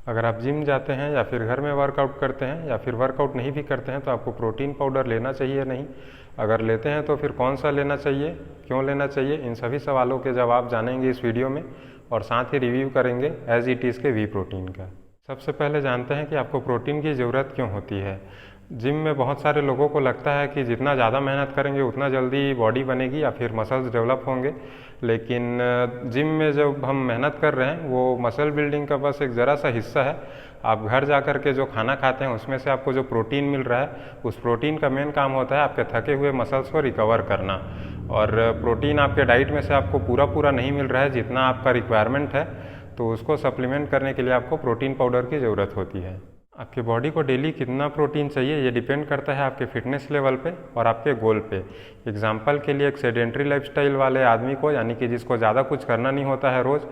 अगर आप जिम जाते हैं या फिर घर में वर्कआउट करते हैं या फिर वर्कआउट नहीं भी करते हैं तो आपको प्रोटीन पाउडर लेना चाहिए या नहीं, अगर लेते हैं तो फिर कौन सा लेना चाहिए, क्यों लेना चाहिए, इन सभी सवालों के जवाब जानेंगे इस वीडियो में और साथ ही रिव्यू करेंगे एज इट इज़ के वी प्रोटीन का। सबसे पहले जानते हैं कि आपको प्रोटीन की ज़रूरत क्यों होती है। जिम में बहुत सारे लोगों को लगता है कि जितना ज़्यादा मेहनत करेंगे उतना जल्दी बॉडी बनेगी या फिर मसल्स डेवलप होंगे, लेकिन जिम में जब हम मेहनत कर रहे हैं वो मसल बिल्डिंग का बस एक ज़रा सा हिस्सा है। आप घर जा कर के जो खाना खाते हैं उसमें से आपको जो प्रोटीन मिल रहा है उस प्रोटीन का मेन काम होता है आपके थके हुए मसल्स को रिकवर करना, और प्रोटीन आपके डाइट में से आपको पूरा नहीं मिल रहा है जितना आपका रिक्वायरमेंट है, तो उसको सप्लीमेंट करने के लिए आपको प्रोटीन पाउडर की ज़रूरत होती है। आपकी बॉडी को डेली कितना प्रोटीन चाहिए ये डिपेंड करता है आपके फिटनेस लेवल पे और आपके गोल पे। एग्जांपल के लिए एक सेडेंट्री लाइफस्टाइल वाले आदमी को, यानी कि जिसको ज़्यादा कुछ करना नहीं होता है रोज़,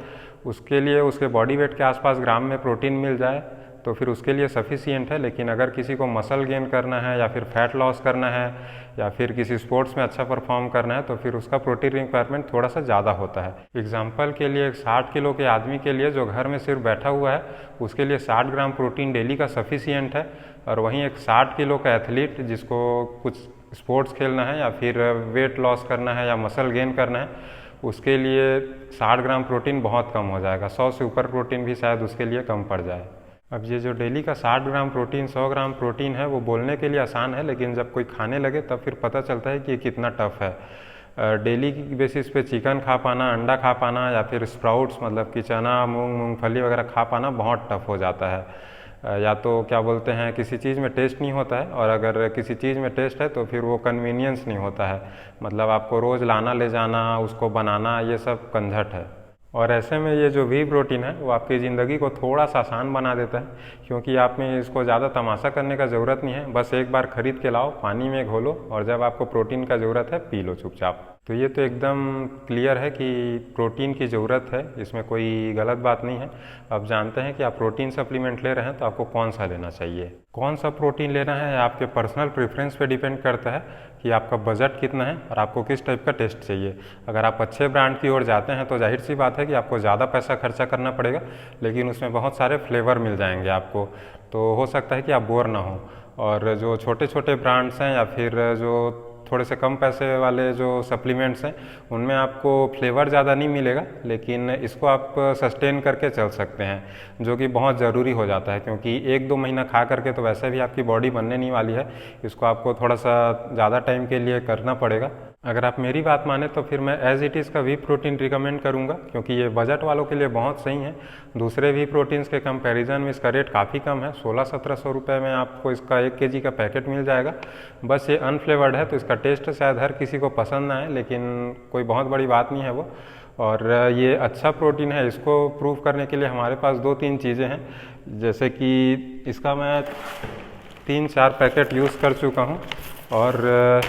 उसके लिए उसके बॉडी वेट के आसपास ग्राम में प्रोटीन मिल जाए तो फिर उसके लिए सफिशिएंट है। लेकिन अगर किसी को मसल गेन करना है या फिर फैट लॉस करना है या फिर किसी स्पोर्ट्स में अच्छा परफॉर्म करना है तो फिर उसका प्रोटीन रिक्वायरमेंट थोड़ा सा ज़्यादा होता है। एग्जांपल के लिए एक 60 किलो के आदमी के लिए जो घर में सिर्फ बैठा हुआ है उसके लिए 60 ग्राम प्रोटीन डेली का सफिशिएंट है, और वहीं एक 60 किलो का एथलीट जिसको कुछ स्पोर्ट्स खेलना है या फिर वेट लॉस करना है या मसल गेन करना है उसके लिए 60 ग्राम प्रोटीन बहुत कम हो जाएगा, 100 से ऊपर प्रोटीन भी शायद उसके लिए कम पड़ जाए। अब ये जो डेली का 60 ग्राम प्रोटीन 100 ग्राम प्रोटीन है वो बोलने के लिए आसान है, लेकिन जब कोई खाने लगे तब फिर पता चलता है कि ये कितना टफ है। डेली की बेसिस पे चिकन खा पाना, अंडा खा पाना या फिर स्प्राउट्स मतलब कि चना, मूंगफली वगैरह खा पाना बहुत टफ हो जाता है। या तो क्या बोलते हैं किसी चीज़ में टेस्ट नहीं होता है, और अगर किसी चीज़ में टेस्ट है तो फिर वो कन्वीनियंस नहीं होता है, मतलब आपको रोज़ लाना ले जाना, उसको बनाना, ये सब कंझट है। और ऐसे में ये जो वी प्रोटीन है वो आपकी ज़िंदगी को थोड़ा सा आसान बना देता है, क्योंकि आप में इसको ज़्यादा तमाशा करने का ज़रूरत नहीं है। बस एक बार ख़रीद के लाओ, पानी में घोलो और जब आपको प्रोटीन का ज़रूरत है पी लो चुपचाप। तो ये तो एकदम क्लियर है कि प्रोटीन की ज़रूरत है, इसमें कोई गलत बात नहीं है। अब जानते हैं कि आप प्रोटीन सप्लीमेंट ले रहे हैं तो आपको कौन सा लेना चाहिए। कौन सा प्रोटीन लेना है आपके पर्सनल प्रेफरेंस पे डिपेंड करता है कि आपका बजट कितना है और आपको किस टाइप का टेस्ट चाहिए। अगर आप अच्छे ब्रांड की ओर जाते हैं तो जाहिर सी बात है कि आपको ज़्यादा पैसा खर्चा करना पड़ेगा, लेकिन उसमें बहुत सारे फ्लेवर मिल जाएंगे आपको, तो हो सकता है कि आप बोर ना हो। और जो छोटे छोटे ब्रांड्स हैं या फिर जो थोड़े से कम पैसे वाले जो सप्लीमेंट्स हैं उनमें आपको फ्लेवर ज़्यादा नहीं मिलेगा, लेकिन इसको आप सस्टेन करके चल सकते हैं, जो कि बहुत ज़रूरी हो जाता है, क्योंकि 1-2 महीना खा करके तो वैसे भी आपकी बॉडी बनने नहीं वाली है, इसको आपको थोड़ा सा ज़्यादा टाइम के लिए करना पड़ेगा। अगर आप मेरी बात माने तो फिर मैं एज इट इज़ का वी प्रोटीन रिकमेंड करूँगा, क्योंकि ये बजट वालों के लिए बहुत सही है। दूसरे वी प्रोटीन्स के कंपैरिजन में इसका रेट काफ़ी कम है, 1600-1700 रुपये में आपको इसका 1 kg का पैकेट मिल जाएगा। बस ये अनफ्लेवर्ड है तो इसका टेस्ट शायद हर किसी को पसंद ना आए, लेकिन कोई बहुत बड़ी बात नहीं है वो। और ये अच्छा प्रोटीन है, इसको प्रूव करने के लिए हमारे पास 2-3 चीज़ें हैं, जैसे कि इसका मैं 3-4 पैकेट यूज़ कर चुका हूँ। और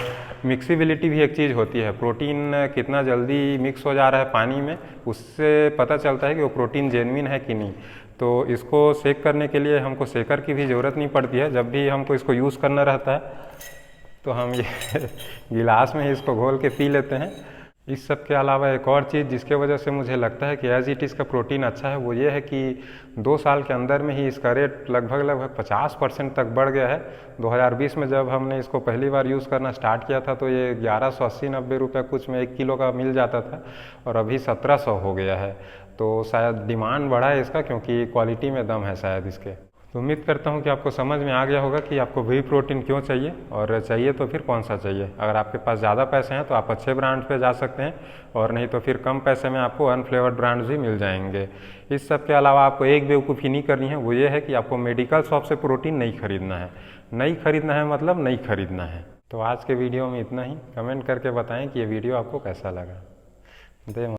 मिक्सिबिलिटी भी एक चीज़ होती है, प्रोटीन कितना जल्दी मिक्स हो जा रहा है पानी में उससे पता चलता है कि वो प्रोटीन जेन्युइन है कि नहीं। तो इसको शेक करने के लिए हमको शेकर की भी ज़रूरत नहीं पड़ती है, जब भी हमको इसको यूज़ करना रहता है तो हम ये गिलास में ही इसको घोल के पी लेते हैं। इस सब के अलावा एक और चीज़ जिसके वजह से मुझे लगता है कि एज इट इज़ का प्रोटीन अच्छा है वो ये है कि 2 साल के अंदर में ही इसका रेट लगभग 50% तक बढ़ गया है। 2020 में जब हमने इसको पहली बार यूज़ करना स्टार्ट किया था तो ये 1180-90 रुपये कुछ में 1 किलो का मिल जाता था, और अभी 1700 हो गया है। तो शायद डिमांड बढ़ा है इसका, क्योंकि क्वालिटी में दम है शायद इसके। तो उम्मीद करता हूँ कि आपको समझ में आ गया होगा कि आपको वी प्रोटीन क्यों चाहिए, और चाहिए तो फिर कौन सा चाहिए। अगर आपके पास ज़्यादा पैसे हैं तो आप अच्छे ब्रांड पे जा सकते हैं, और नहीं तो फिर कम पैसे में आपको अनफ्लेवर्ड ब्रांड्स भी मिल जाएंगे। इस सब के अलावा आपको एक बेवकूफ़ी नहीं करनी है, वो ये है कि आपको मेडिकल शॉप से प्रोटीन नहीं खरीदना है। नहीं खरीदना है मतलब नहीं खरीदना है। तो आज के वीडियो में इतना ही। कमेंट करके बताएँ कि ये वीडियो आपको कैसा लगा।